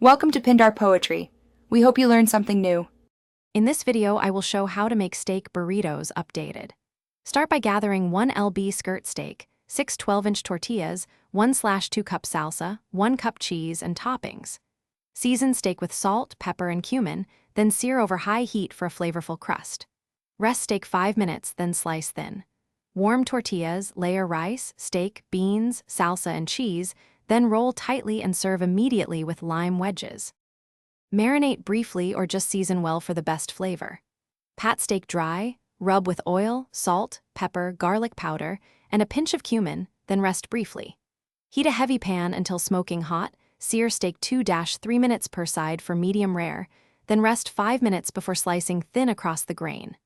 Welcome to Pindar Poetry. We hope you learned something new. In this video, I will show how to make steak burritos updated. Start by gathering 1 lb skirt steak, 6 12-inch tortillas, 1/2 cup salsa, 1 cup cheese, and toppings. Season steak with salt, pepper, and cumin, then sear over high heat for a flavorful crust. Rest steak 5 minutes, then slice thin. Warm tortillas, layer rice, steak, beans, salsa, and cheese, then roll tightly and serve immediately with lime wedges. Marinate briefly or just season well for the best flavor. Pat steak dry, rub with oil, salt, pepper, garlic powder, and a pinch of cumin, then rest briefly. Heat a heavy pan until smoking hot, sear steak 2-3 minutes per side for medium rare, then rest 5 minutes before slicing thin across the grain.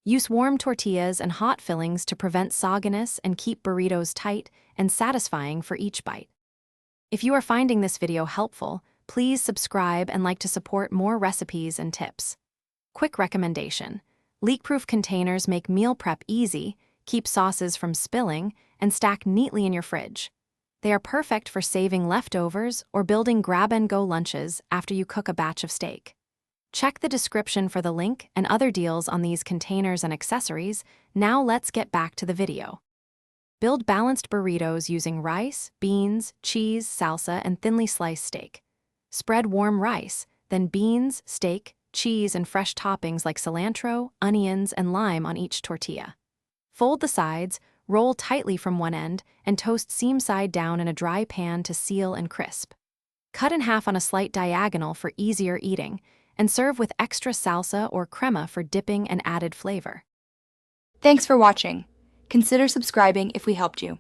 Use warm tortillas and hot fillings to prevent sogginess and keep burritos tight and satisfying for each bite. If you are finding this video helpful, please subscribe and like to support more recipes and tips. Quick recommendation: leak-proof containers make meal prep easy, keep sauces from spilling, and stack neatly in your fridge. They are perfect for saving leftovers or building grab-and-go lunches after you cook a batch of steak. Check the description for the link and other deals on these containers and accessories. Now let's get back to the video. Build balanced burritos using rice, beans, cheese, salsa, and thinly sliced steak. Spread warm rice, then beans, steak, cheese, and fresh toppings like cilantro, onions, and lime on each tortilla. Fold the sides, roll tightly from one end, and toast seam side down in a dry pan to seal and crisp. Cut in half on a slight diagonal for easier eating, and serve with extra salsa or crema for dipping and added flavor. Thanks for watching. Consider subscribing if we helped you.